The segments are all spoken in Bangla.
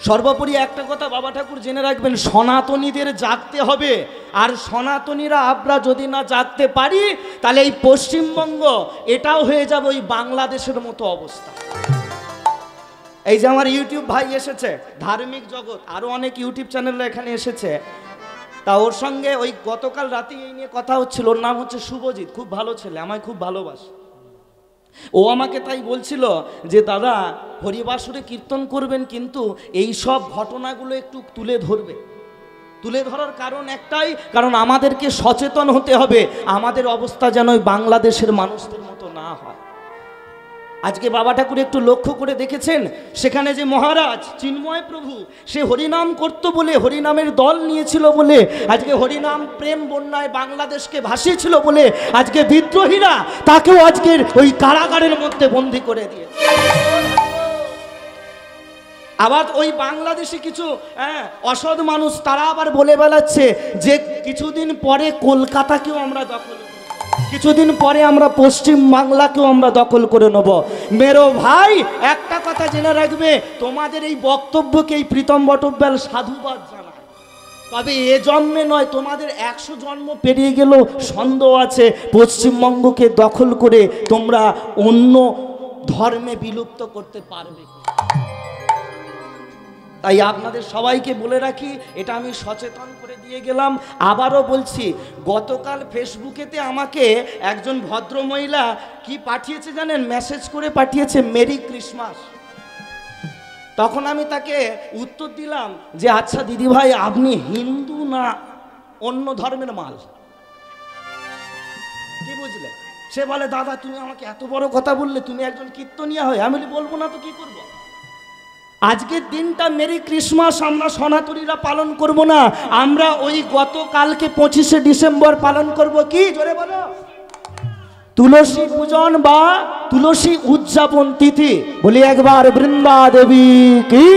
সর্বোপরি একটা কথা বাবা ঠাকুর জেনে রাখবেন, সনাতনীদের জাগতে হবে। আর সনাতনীরা আমরা যদি না জাগতে পারি তাহলে এই পশ্চিমবঙ্গ এটাও হয়ে যাবে ওই বাংলাদেশের মতো অবস্থা। এই যে আমার ইউটিউব ভাই এসেছে, ধার্মিক জগৎ, আরো অনেক ইউটিউব চ্যানেলরা এখানে এসেছে, তা ওর সঙ্গে ওই গতকাল রাতে এই নিয়ে কথা হচ্ছিল। ওর নাম হচ্ছে শুভজিৎ, খুব ভালো ছেলে, আমায় খুব ভালোবাসে। ও আমাকে তাই বলছিল যে দাদা হরিবাসরে কীর্তন করবেন, কিন্তু এই সব ঘটনাগুলো একটু তুলে ধরবে। তুলে ধরার কারণ একটাই, কারণ আমাদেরকে সচেতন হতে হবে, আমাদের অবস্থা যেন বাংলাদেশের মানুষদের মতো না হয়। আজকে বাবা ঠাকুর একটু লক্ষ্য করে দেখেছেন, সেখানে যে মহারাজ চিন্ময় প্রভু সে হরিনাম করত বলে, হরিনামের দল নিয়েছিল বলে, আজকে হরিনাম প্রেম বন্যায় বাংলাদেশকে ভাসিয়েছিল বলে আজকে বিদ্রোহীরা তাকেও আজকের ওই কারাগারের মধ্যে বন্দী করে দিয়ে। আবার ওই বাংলাদেশে কিছু অসৎ মানুষ তারা আবার বলে বেড়াচ্ছে যে কিছুদিন পরে কলকাতাকেও আমরা দখল, কিছুদিন পরে আমরা পশ্চিম বাংলাকেও আমরা দখল করে নেব। মেরো ভাই একটা কথা জেনে রাখবে, তোমাদের এই বক্তব্যকে এই প্রীতম বটব্যাল সাধুবাদ জানায়, তবে এ জন্মে নয়, তোমাদের 100 জন্ম পেরিয়ে গেলেও সন্দেহ আছে পশ্চিমবঙ্গকে দখল করে তোমরা অন্য ধর্মে বিলুপ্ত করতে পারবে। তাই আপনাদের সবাইকে বলে রাখি, এটা আমি সচেতন করে দিয়ে গেলাম। আবারও বলছি, গতকাল ফেসবুকেতে আমাকে একজন ভদ্রমহিলা কি পাঠিয়েছে জানেন, মেসেজ করে পাঠিয়েছে মেরি ক্রিসমাস। তখন আমি তাকে উত্তর দিলাম যে আচ্ছা দিদি ভাই, আপনি হিন্দু না অন্য ধর্মের মাল, কি বুঝলে? সে বলে দাদা তুমি আমাকে এত বড় কথা বললে, তুমি একজন কীর্তনিয়া হয়ে। আমি বলবো না তো কি করবো? আজকের দিনটা মেরি ক্রিসমাস আমরা সনাতনীরা পালন করব না, আমরা ওই গতকালকে 25শে ডিসেম্বর পালন করব। কি জোরে বলো? তুলসী পূজন বা তুলসী উদযাপন তিথি। বলি একবার বৃন্দা দেবী কি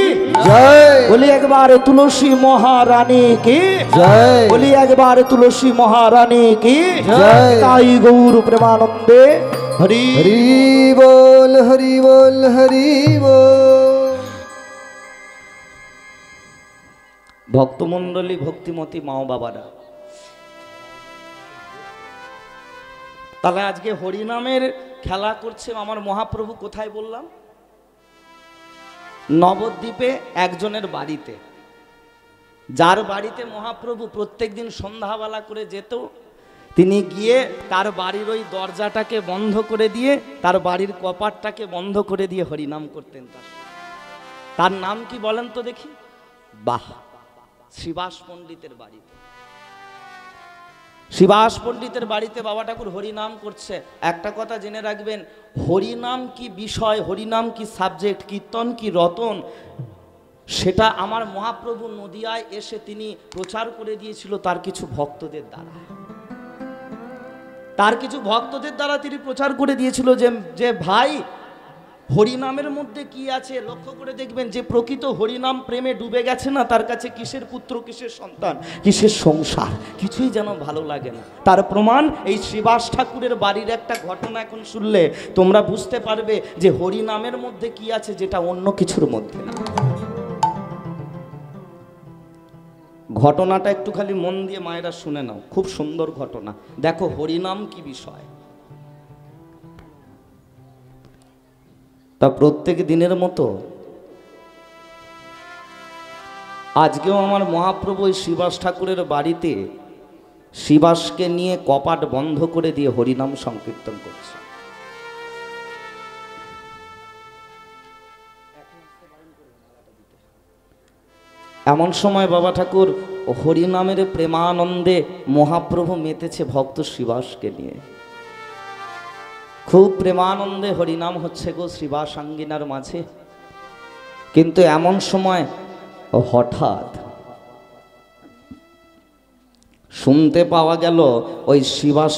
জয়, বলি একবার তুলসী মহারানী কি জয়, বলি একবার তুলসী মহারানী কি জয়। তাই গৌর প্রেমানন্দে হরি হরি বল, হরি বল, হরি বল। ভক্তমণ্ডলী, ভক্তিমতী মা বাবারা, তাহলে আজকে হরিনামের খেলা করছে আমার মহাপ্রভু কোথায় বললাম? নবদ্বীপে একজনের বাড়িতে, যার বাড়িতে মহাপ্রভু প্রত্যেক দিন সন্ধ্যাবেলা করে যেত। তিনি গিয়ে তার বাড়ির ওই দরজাটাকে বন্ধ করে দিয়ে, তার বাড়ির কপাটটাকে বন্ধ করে দিয়ে হরিনাম করতেন। তার নাম কি বলেন তো দেখি? বাহ, শ্রীবাস পণ্ডিতের বাড়িতে। শ্রীবাস পণ্ডিতের বাড়িতে বাবা ঠাকুর হরিনাম করছে। একটা কথা জেনে রাখবেন, হরিনাম কি বিষয়, হরিনাম কি সাবজেক্ট, কীর্তন কি রতন, সেটা আমার মহাপ্রভু নদিয়ায় এসে তিনি প্রচার করে দিয়েছিল তার কিছু ভক্তদের দ্বারা। তার কিছু ভক্তদের দ্বারা তিনি প্রচার করে দিয়েছিল যে ভাই হরিনামের মধ্যে কি আছে লক্ষ্য করে দেখবেন। যে প্রকৃত হরিনাম প্রেমে ডুবে গেছে না, তার কাছে কিসের পুত্র, কিসের সন্তান, কিসের সংসার, কিছুই যেন ভালো লাগে না। তার প্রমাণ এই শ্রীবাস ঠাকুরের বাড়ির একটা ঘটনা এখন শুনলে তোমরা বুঝতে পারবে যে হরিনামের মধ্যে কি আছে যেটা অন্য কিছুর মধ্যে না। ঘটনাটা একটু খালি মন দিয়ে মায়েরা শুনে নাও, খুব সুন্দর ঘটনা। দেখো হরিনাম কি বিষয়। তা প্রত্যেক দিনের মতো আজকেও আমার মহাপ্রভু শ্রীবাস ঠাকুরের বাড়িতে শ্রীবাসকে নিয়ে কপাট বন্ধ করে দিয়ে হরিনাম সংকীর্তন করছে। এমন সময় বাবা ঠাকুর হরিনামের প্রেমানন্দে মহাপ্রভু মেতেছে ভক্ত শ্রীবাসকে নিয়ে। খুব প্রেমানন্দে হরিনাম হচ্ছে গো শ্রীবাস আঙ্গিনার মাঝে। কিন্তু এমন সময় হঠাৎ শুনতে পাওয়া গেল ওই শ্রীবাস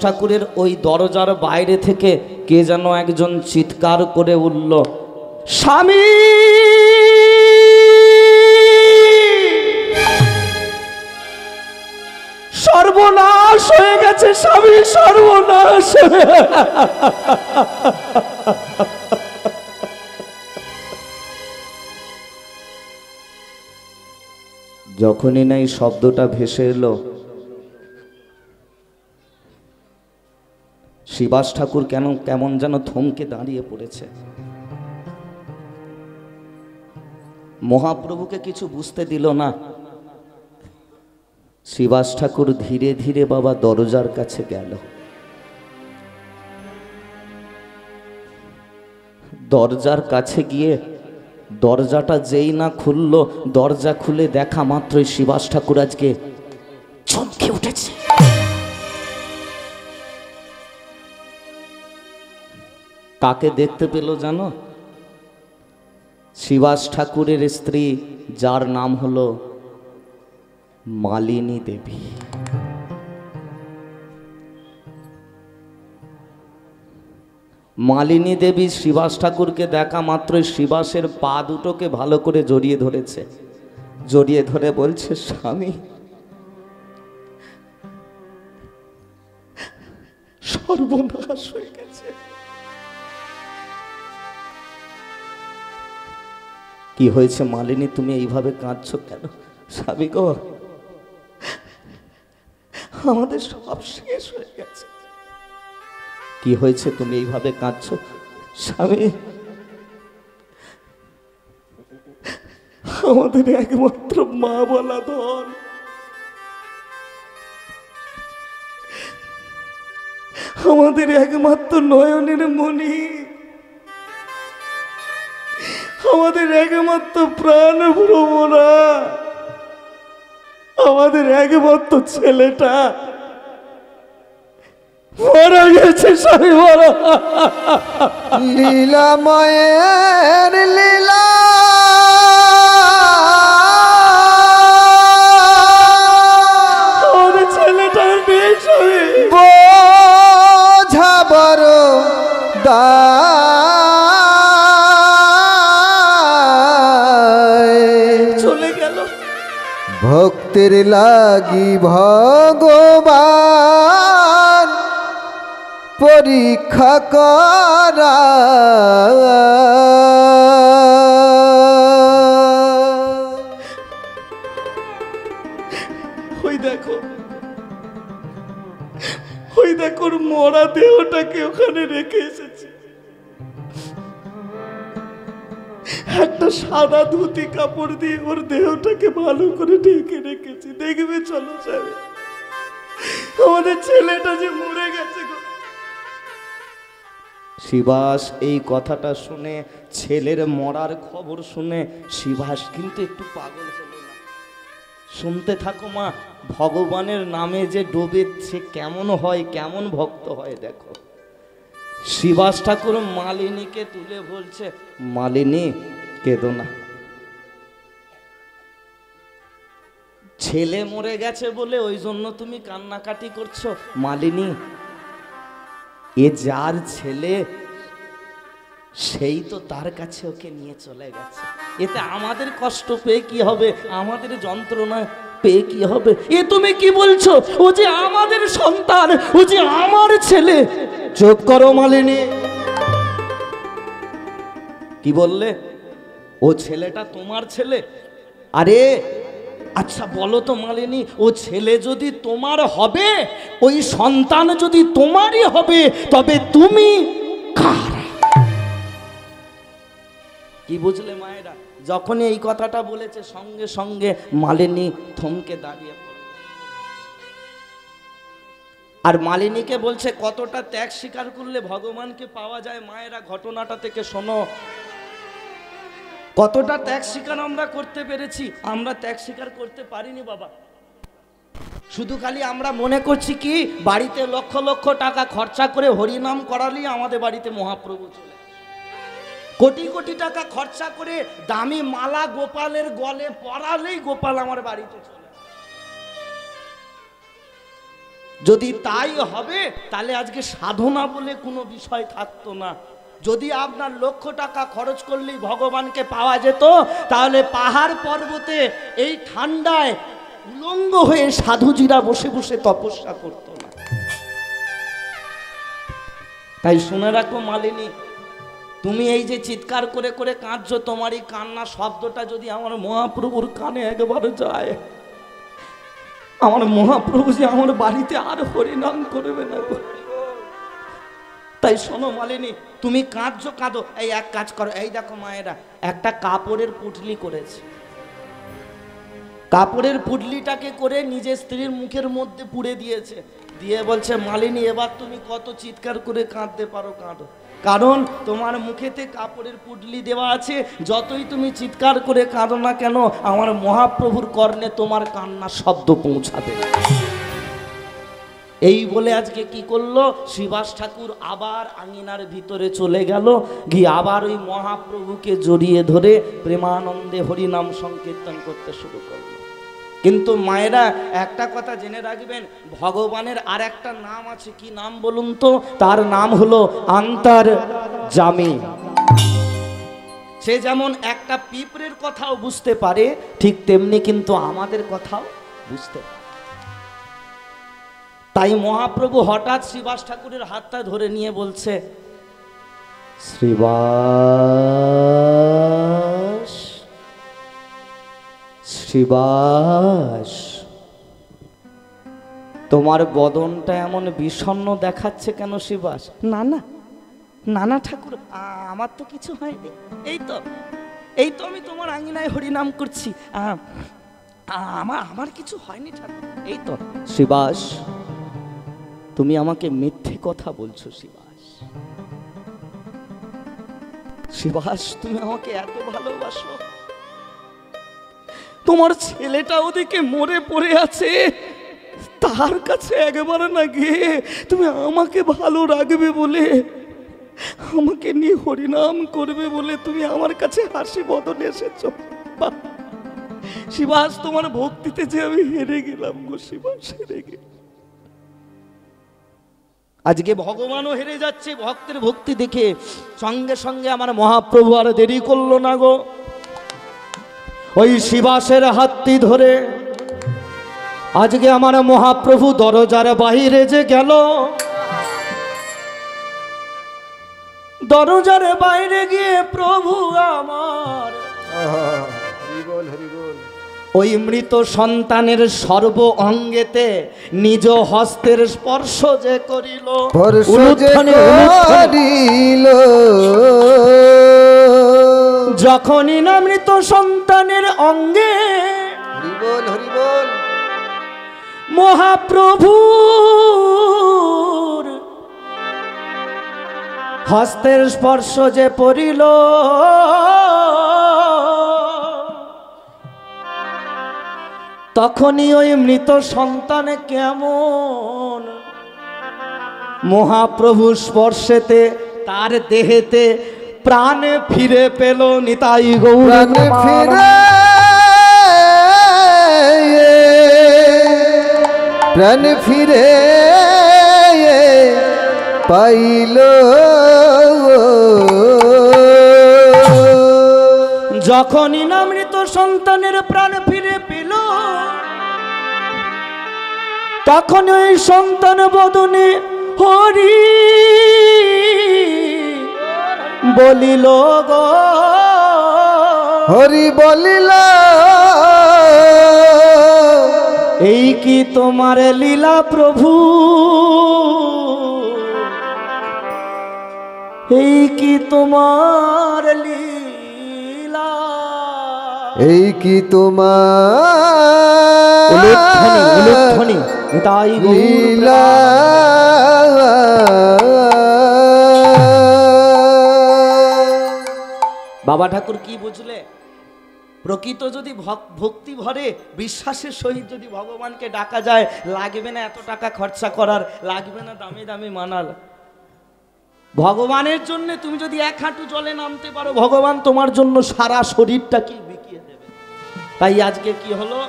ঠাকুরের ওই দরজার বাইরে থেকে কে যেন একজন চিৎকার করে উঠল, স্বামী সর্বনাশ হয়ে গেছে স্বামী, সর্বনাশ। যখনই না এই শব্দটা ভেসে এলো, শিবাস ঠাকুর কেমন যেন থমকে দাঁড়িয়ে পড়েছে। মহাপ্রভুকে কিছু বুঝতে দিল না। শিবাস ঠাকুর ধীরে ধীরে বাবা দরজার কাছে গেল। দরজার কাছে গিয়ে দরজাটা যেই না খুলল, দরজা খুলে দেখা মাত্রই শিবাস ঠাকুর আজকে চমকে উঠেছে। কাকে দেখতে পেল জানো? শিবাস ঠাকুরের স্ত্রী, যার নাম হলো মালিনী দেবী। মালিনী দেবী শিবাস ঠাকুরকে দেখা মাত্রই শিবাসের পা দুটোকে ভালো করে জড়িয়ে ধরেছে। জড়িয়ে ধরে বলছে, স্বামী, সর্বনাশ হয়ে গেছে। কি হয়েছে মালিনী, তুমি এইভাবে কাঁদছো কেন? স্বামী গো, আমাদের সব শেষ হয়ে গেছে। কি হয়েছে তুমি এইভাবে কাঁদছো? স্বামী, আমাদের একমাত্র মা বলা ধন, আমাদের একমাত্র নয়নের মণি, আমাদের একমাত্র প্রাণ ভ্রমরা, আমাদের একমাত্র ছেলেটা মারা গেছে। স্বামী মারা। লীলাময়ের লীলা আমাদের ছেলেটা নেই স্বামী। বোঝা বড় চলে গেল। ভক্তের লাগি ভগবান পরীক্ষা করা। ওই দেখো, ওই দেখো মরা দেহটাকে ওখানে রেখে এসেছে। একটা সাদা ধুতি কাপড় দিয়ে ওর দেহটাকে ভালো করে ঢেকে রেখেছি। দেখবে চলো স্যার, আমাদের ছেলেটা যে মরে গেছে গো। শিবাস এই কথাটা শুনে, ছেলের মরার খবর শুনে শিবাস কিন্তু একটু পাগল হলো না। শুনতে থাকো মা, ভগবানের নামে যে ডোবে সে কেমন হয়, কেমন ভক্ত হয় দেখো। শিবাস ঠাকুর মালিনীকে তুলে বলছে, মালিনী কেঁদো না, ছেলে মরে গেছে বলে ওই জন্য তুমি কান্নাকাটি করছো। মালিনী, এ যার ছেলে সেই তো তার কাছে ওকে নিয়ে চলে গেছে। এতে আমাদের কষ্ট পেয়ে কি হবে, আমাদের যন্ত্রণা পেয়ে কি হবে? এ তুমি কি বলছো? ও যে আমাদের সন্তান, ও যে আমার ছেলে। চুপ করো মালিনী। কি বললে? ও ছেলেটা তোমার ছেলে? আরে আচ্ছা বলো তো মালিনী, ও ছেলে যদি তোমার হবে, ওই সন্তান যদি তোমারই হবে, তবে তুমি কার? কি বুঝলে মায়েরা? যখনই এই কথাটা বলেছে সঙ্গে সঙ্গে মালিনী থমকে দাঁড়িয়ে পড়ল। আর মালিনীকে বলছে, কতটা ত্যাগ স্বীকার করলে ভগবানকে পাওয়া যায়। মায়েরা ঘটনাটা থেকে শোনো, কতটা ত্যাগ স্বীকার আমরা করতে পেরেছি। আমরা ত্যাগ স্বীকার করতে পারিনি বাবা। শুধু খালি আমরা মনে করছি কি, বাড়িতে লক্ষ লক্ষ টাকা খরচা করে হরিনাম করালেই আমাদের বাড়িতে মহাপ্রভু চলে, কোটি কোটি টাকা খরচা করে দামি মালা গোপালের গলে পরালেই গোপাল আমার বাড়িতে চলে। যদি তাই হবে তাহলে আজকে সাধনা বলে কোনো বিষয় থাকতো না। যদি আপনার লক্ষ টাকা খরচ করলেই ভগবানকে পাওয়া যেত, তাহলে পাহাড় পর্বতে এই ঠান্ডায় উলঙ্গ হয়ে সাধুজিরা বসে বসে তপস্যা করত না। তাই শুনে রাখো মালিনী, তুমি এই যে চিৎকার করে করে কাঁদছো, তোমার এই কান্না শব্দটা যদি আমার মহাপ্রভুর কানে একবার যায়, আমার মহাপ্রভু যে আমার বাড়িতে আর হরিনাম করবে না গো। তাই শোনো মালিনী, তুমি কাঁদছো কাঁদো, এই এক কাজ করো, এই দেখো মায়েরা একটা কাপড়ের পুটলি করেছে, কাপড়ের পুটলিটাকে করে নিজের স্ত্রীর মুখের মধ্যে পুড়ে দিয়েছে, দিয়ে বলছে মালিনী এবার তুমি কত চিৎকার করে কাঁদতে পারো কাঁদো, কারণ তোমার মুখেতে কাপড়ের পুটলি দেওয়া আছে, যতই তুমি চিৎকার করে কাঁদো না কেন আমার মহাপ্রভুর কর্ণে তোমার কান্নার শব্দ পৌঁছাবে। এই বলে আজকে কি করলো, শ্রীবাস ঠাকুর আবার আঙিনার ভিতরে চলে গেল, গিয়ে আবার ওই মহাপ্রভুকে জড়িয়ে ধরে প্রেমানন্দে হরিনাম সংকীর্তন করতে শুরু করলো। কিন্তু মায়েরা একটা কথা জেনে রাখবেন, ভগবানের আর একটা নাম আছে, কি নাম বলুন তো? তার নাম হলো অন্তর্যামী। সে যেমন একটা পিঁপড়ের কথাও বুঝতে পারে, ঠিক তেমনি কিন্তু আমাদের কথাও বুঝতে পারে। তাই মহাপ্রভু হঠাৎ শ্রীবাস ঠাকুরের হাতটা ধরে নিয়ে বলছে, শ্রীবাস শ্রীবাস, তোমার বদনটা এমন বিষণ্ণ দেখাচ্ছে কেন শ্রীবাস? না না না না ঠাকুর, আমার তো কিছু হয়নি, এই তো আমি তোমার আঙিনায় হরিনাম করছি, আমার কিছু হয়নি ঠাকুর, এই তো। শ্রীবাস, তুমি আমাকে মিথ্যে কথা বলছো শ্রীবাস। শ্রীবাস, তুমি আমাকে এত ভালোবাসো, তোমার ছেলেটা ওদিকে মরে পড়ে আছে, তার কাছে একবার না গিয়ে তুমি আমাকে ভালো রাখবে বলে, আমাকে নিয়ে হরিনাম করবে বলে তুমি আমার কাছে হাসি বদনে এসেছো। শ্রীবাস, তোমার ভক্তিতে যে আমি হেরে গেলাম গো শ্রীবাস, হেরে গেলাম। আজকে ভগবানও হেরে যাচ্ছে ভক্তের ভক্তি দেখে। সঙ্গে সঙ্গে আমার মহাপ্রভু আর দেরি করলো না গো, ওই শ্রীবাসের হাতটি ধরে আজকে আমার মহাপ্রভু দরজার বাহিরে যে গেল, দরজার বাইরে গিয়ে প্রভু আমার ওই মৃত সন্তানের সর্ব অঙ্গেতে নিজ হস্তের স্পর্শ যে করিল, যখনই না মৃত সন্তানের অঙ্গে মহাপ্রভুর হস্তের স্পর্শ যে পড়িল, তখনই ওই মৃত সন্তান কেমন মহাপ্রভু স্পর্শেতে তার দেহেতে প্রাণ ফিরে পেল। নিতাই গৌর প্রাণ ফিরে পাইল, যখনই না মৃত সন্তানের প্রাণ ফিরে পেল, তখন ওই সন্তান বদনে হরি বলিল গো, হরি বলিল, এই কি তোমার লীলা প্রভু, এই কি তোমার লীলা, এই কি তোমার লীলা। বাবা ঠাকুর কি বুঝলে? প্রকৃত যদি ভক্তি ভরে বিশ্বাসের সহিত যদি ভগবানকে ডাকা যায়, লাগবে না এত টাকা খরচা করার, লাগবে না দামি দামি মানাল। ভগবানের জন্য তুমি যদি এক হাঁটু জলে নামতে পারো, ভগবান তোমার জন্য সারা শরীরটাকে বিকিয়ে দেবে। তাই আজকে কি হলো,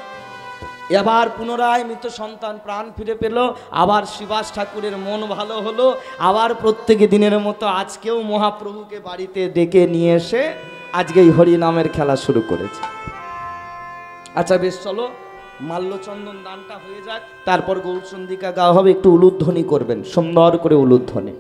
এবার পুনরায় মৃত সন্তান প্রাণ ফিরে পেল, আবার শ্রীবাস ঠাকুরের মন ভালো হলো, আবার প্রত্যেক দিনের মতো আজকেও মহাপ্রভুকে বাড়িতে ডেকে নিয়ে এসে আজকে এই হরিনামের খেলা শুরু করেছে। আচ্ছা বেশ, চলো মাল্যচন্দন দানটা হয়ে যাক, তারপর গৌরচন্দ্রিকা গাওয়া হবে। একটু উলুধ্বনি করবেন, সুন্দর করে উলুধ্বনি।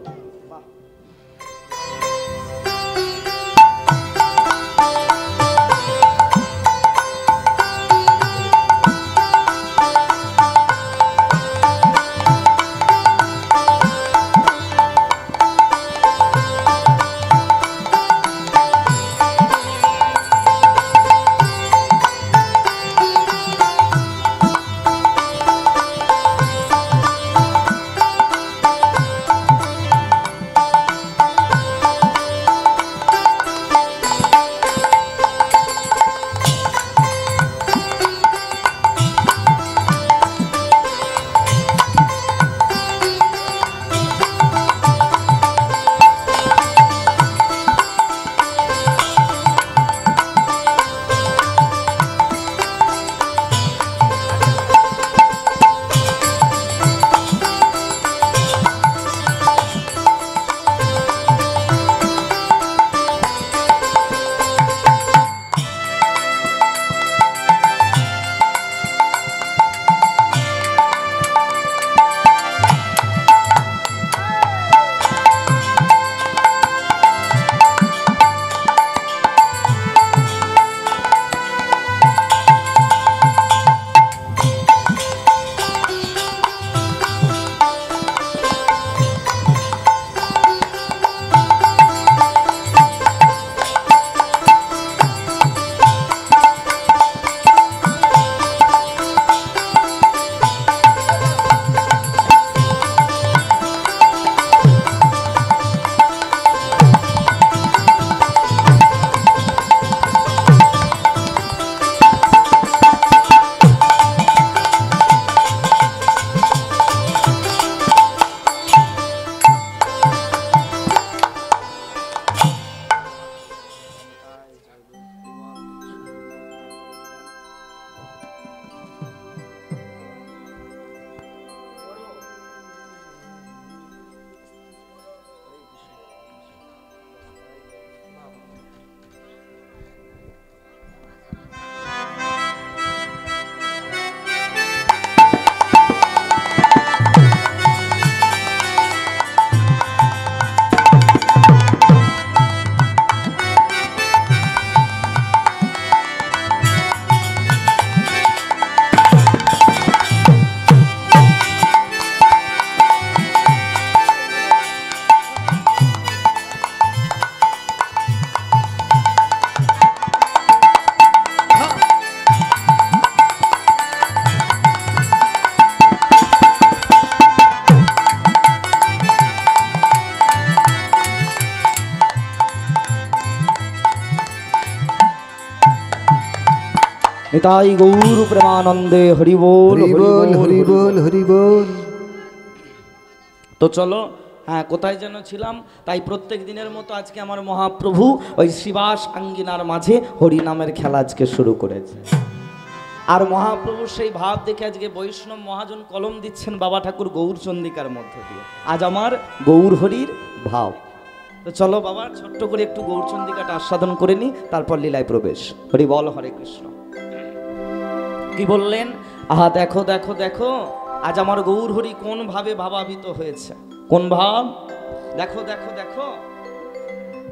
নিতাই গৌর প্রেমানন্দে হরি বল হরি বল হরি বল হরি বল। তো চলো, হ্যাঁ কোথায় যেন ছিলাম। তাই প্রত্যেক দিনের মতো আজকে আমার মহাপ্রভু ওই শিবাস আঙ্গিনার মাঝে হরি নামের খেলা আজকে শুরু করেছে। আর মহাপ্রভুর সেই ভাব দেখে আজকে বৈষ্ণব মহাজন কলম দিচ্ছেন বাবা ঠাকুর গৌরচন্দ্রিকার মধ্য দিয়ে। আজ আমার গৌর হরির ভাব। তো চলো বাবা, ছোট্ট করে একটু গৌরচন্দ্রিকাটা আস্বাদন করে নি, তারপর লীলায় প্রবেশ। হরি বল, হরে কৃষ্ণ। কি বললেন? আহা দেখো দেখো দেখো, আজ আমার গৌর হরি কোন ভাবে ভাবাবিত হয়েছে। কোন ভাব? দেখো দেখো দেখো,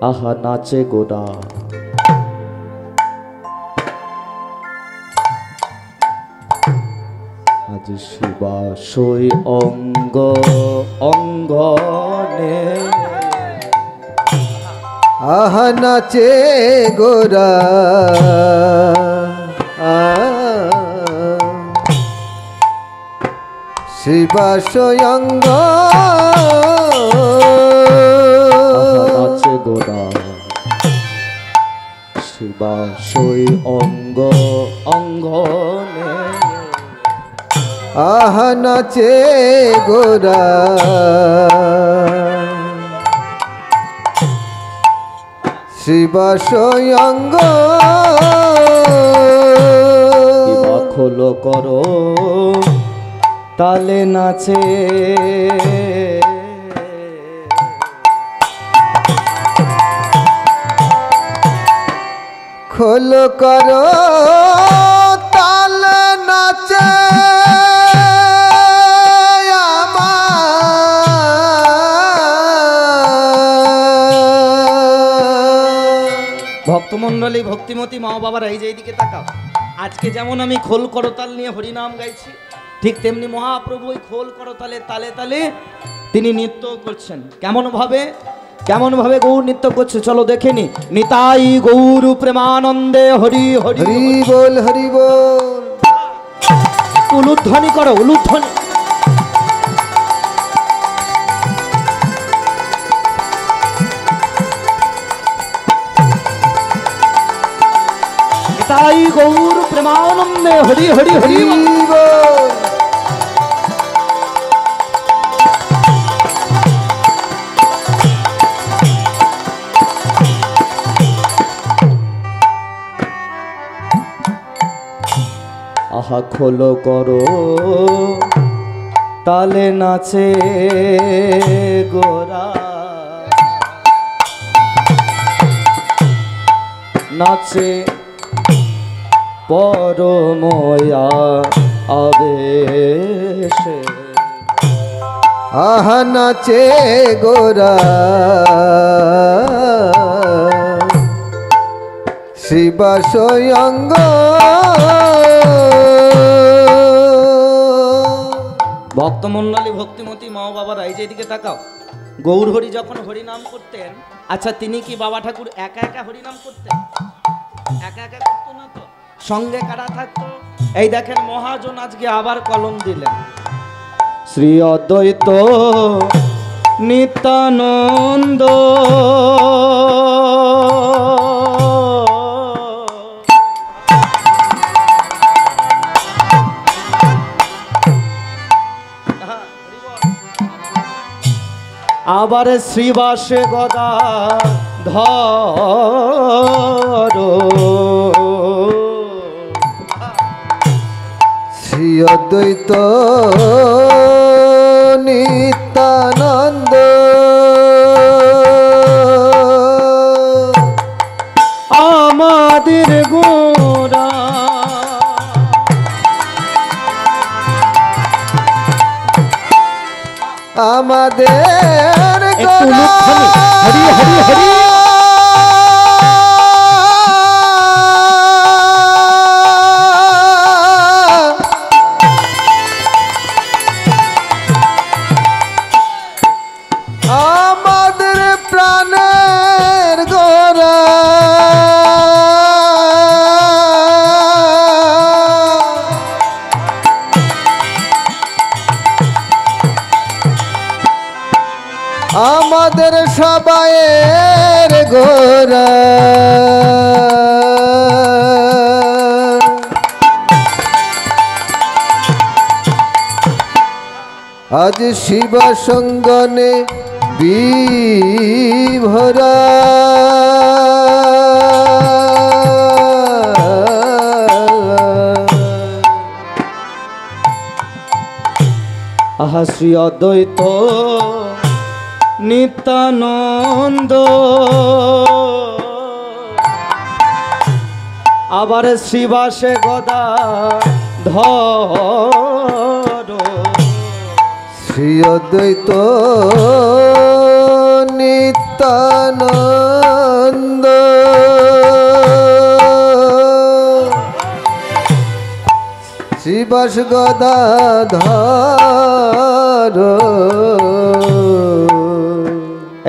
আহা নাচে গোরা, আজ শিবাশয় অঙ্গ অঙ্গনে, আহা নাচে গোরা, শিবাশয়ঙ্গ নাচে গোরা, শিবাশয় অঙ্গ অঙ্গনে, আহা নাচে গোরা, শিবাশয়ঙ্গ খোলো করো তালে নাচে, খোল করো তাল নাচে, ভক্তমণ্ডলী ভক্তিমতী মা বাবার এই যে এইদিকে তাকাও। আজকে যেমন আমি খোল করতাল নিয়ে হরিনাম গাইছি, ঠিক তেমনি মহাপ্রভু ওই খোল করতালের তালে তালে তিনি নৃত্য করছেন। কেমন ভাবে গৌর নৃত্য করছে চলো দেখে নি। নিতাই গৌর প্রেমানন্দে হরি হরি হরি বল হরি বল। উলুধ্বনি করো, উলুধ্বনি। নিতাই গৌর প্রেমানন্দে হরি হরি হরি বল। আহা খোলো করো তালে নাচে গোরা, নাচে পরময়া আবেশে। আহা নাচে গোরা শিবাশয়ঙ্গ। ভক্তমণ্ডলী ভক্তিমতী মা বাবারা এই যে এদিকে তাকাও। গৌর হরি যখন হরিনাম করতেন, আচ্ছা তিনি কি বাবা ঠাকুর একা একা হরিনাম করতেন? একা একা করতো না তো, সঙ্গে কারা থাকতো? এই দেখেন মহাজন আজকে আবার কলম দিলেন, শ্রী অদ্বৈত নিত্যানন্দ। আবার শ্রীবাসে গদা ধর, শ্রী অদ্বৈত নিত্যানন্দ। আমাদের গোরা আমাদের হরি হরি হরি। আমাদের প্রাণের গোরা আমাদের সবাইয়ের গোরা। আজ শিব সঙ্গনে বিভরা আহা শ্রী অদ্বৈত নিত্যানন্দ। আবার শিবাসে গদা ধর, শ্রী অদ্বৈত নিত্যানন্দ। শিবাস গদাধর।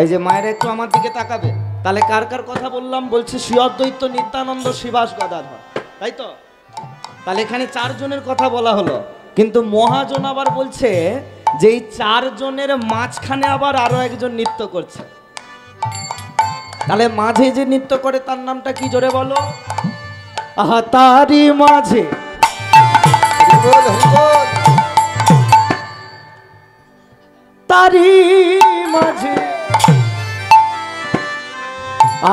এই যে মায়ের একটু আমার দিকে তাকাবে, তাহলে কার কার কথা বললাম? বলছে শ্রী অদ্বৈত নিত্যানন্দ শিবাস গদাধর, তাই তো? তাহলে এখানে চারজনের কথা বলা হলো, কিন্তু মহাজন আবার বলছে যে এই চারজনের মাঝখানে আবার আরো একজন নৃত্য করছে। তাহলে মাঝে যে নৃত্য করে তার নামটা কি, জোরে বলো? আহা তারি মাঝে, তারি মাঝে,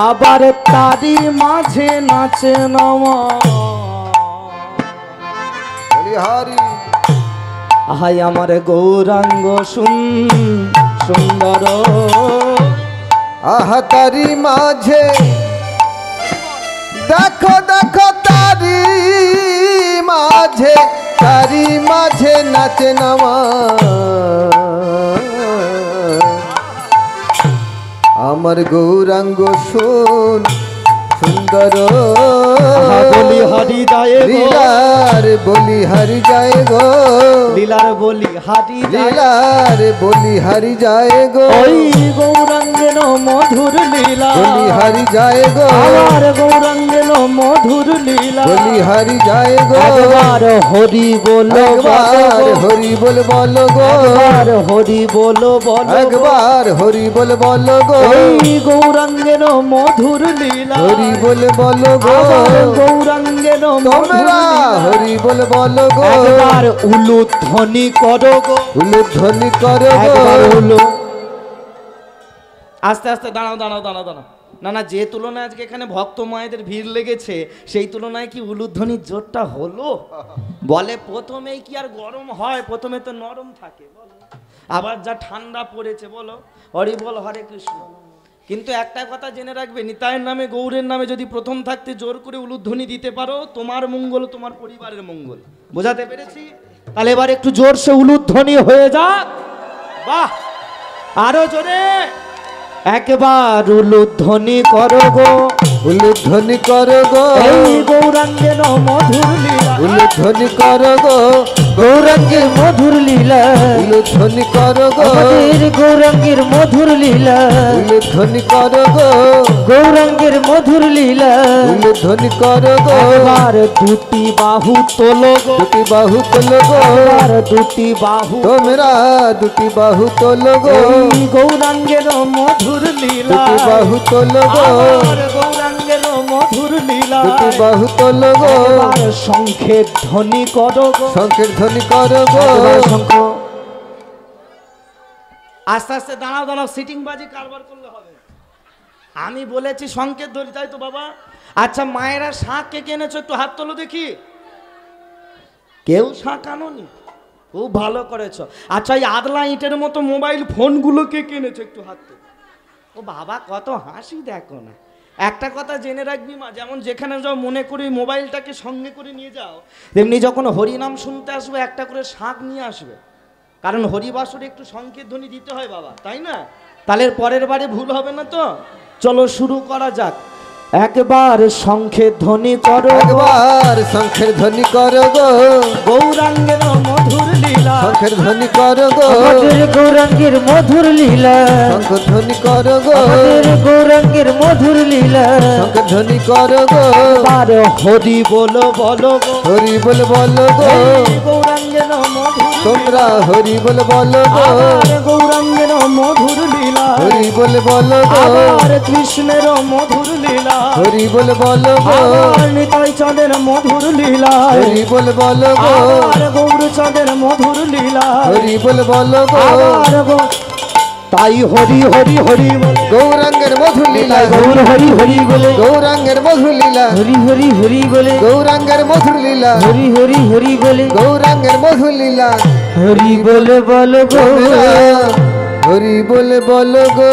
আবার তারি মাঝে নাচে নামা। আহাই আমার গৌরাঙ্গ সুন্দর। আহা তারি মাঝে দেখো দেখো তারি মাঝে, তারি মাঝে নাচে নামা। আমার গৌরাঙ্গ সুন্দর বলি হারি যায় গো লীলার বলি হারি যায় গো লীলার বলি হারি যায় লীলার বলি হারি যায় গো ওই গৌরাঙ্গের মধুর লীলা বলি হারি যায় গো আমার গৌরাঙ্গের মধুর লীলা বলি হারি যায় গো একবার হরি বলো একবার হরি বল বলো গো একবার হরি বলো বলো একবার হরি বল বলো গো ওই গৌরাঙ্গের মধুর লীলা হরি বল বলো গো আমার গৌরাঙ্গের মধুর তোমরা লীলা হরি বল বলো গো একবার উলুধ্বনি করো গো উলুধ্বনি করো গো একবার উলু আস্তে আস্তে দাঁড়াও দাঁড়াও দাঁড়াও দাঁড়াও না না যে তুলনায় আজকে এখানে ভক্ত মায়েদের ভিড় লেগেছে সেই তুলনায় কি উলুধ্বনির জোরটা হলো বলে প্রথমেই কি আর গরম হয় প্রথমে তো নরম থাকে বলো আবার যা ঠান্ডা পড়েছে বলো হরি বল হরে কৃষ্ণ কিন্তু একটা কথা জেনে রাখবে নিতাইয়ের নামে গৌরের নামে যদি প্রথম থাকতে জোর করে উলুধ্বনি দিতে পারো তোমার মঙ্গল তোমার পরিবারের মঙ্গল বোঝাতে পেরেছি তাহলে এবার একটু জোরসে উলুধ্বনি হয়ে যাক বাহ আরো জোরে একবার উলুধ্বনি করো গো উলুধ্বনি করো গো এই গৌরাঙ্গের মধুর লীলা উলুধ্বনি করো গো গৌরাঙ্গের মধুর লীলা উলুধ্বনি করো গো আমাদের গৌরাঙ্গের মধুর লীলা উলুধ্বনি করো গো গৌরাঙ্গের মধুর লীলা উলুধ্বনি করো গো একবার দুটি বাহু তোলো গো দুটি বাহু তোলো গো একবার দুটি বাহু তোমরা দুটি বাহু তোলো গো এই গৌরাঙ্গের মধুর লীলা দুটি বাহু তোলো গো আমার গৌরাঙ্গের মধুর লীলা দুটি বাহু তোলো গো একবার শঙ্খের ধ্বনি করো গো শঙ্খের ধ্বনি করো গো একবার শঙ্খ আস্তে আস্তে দাঁড়াও দাঁড়াও সিটিং বাজি কারবার করলে হবে আমি বলেছি শঙ্খের ধ্বনি তাই তো বাবা আচ্ছা মায়েরা শাঁখ কে কিনেছো একটু হাত তোলো দেখি কেউ শাঁখ আনোনি খুব ভালো করেছো আচ্ছা এই আদলা ইটের মতো মোবাইল ফোনগুলো কে কিনেছো একটু হাত তোলো ও বাবা কত হাসি দেখো না একটা কথা জেনে রাখবি মা যেমন যেখানে যাও মনে করি মোবাইলটাকে সঙ্গে করে নিয়ে যাও তেমনি যখন হরিনাম শুনতে আসবে একটা করে শাঁখ নিয়ে আসবে কারণ হরিবাসরে একটু শঙ্খের ধ্বনি দিতে হয় বাবা তাই না তাহলে পরের বারে ভুল হবে না তো চলো শুরু করা যাক একবার শঙ্খের ধ্বনি করো একবার শঙ্খের ধ্বনি করো গো গৌরাঙ্গের মধুর লীলা শঙ্খের ধ্বনি করো গো আমাদের গৌরাঙ্গের মধুর লীলা শঙ্খ ধ্বনি করো গো আমাদের গৌরাঙ্গের মধুর লীলা শঙ্খের ধ্বনি করো গো একবার হরি বলো বলো গো হরি বল বলো গো এই গৌরাঙ্গের মধুর তোমরা হরি বল বলো গো আবার গৌরাঙ্গের মধুর লীলা হরি বল বলো গো আবার কৃষ্ণের মধুর লীলা হরি বল বলো গো আবার নিতাই চাঁদের মধুর লীলা হরি বল বলো গো আবার গৌর চাঁদের মধুর লীলা হরি বল বলো গো আবার তাই হরি হরি হরি বলে গৌরাঙ্গের মধুর লীলা গৌর হরি হরি বলে গৌরাঙ্গের মধুর লীলা হরি হরি হরি বলে গৌরাঙ্গের মধুর লীলা হরি হরি হরি বলে গৌরাঙ্গের মধুর লীলা হরি বলে বলো গো তোমরা হরি বল বলো গো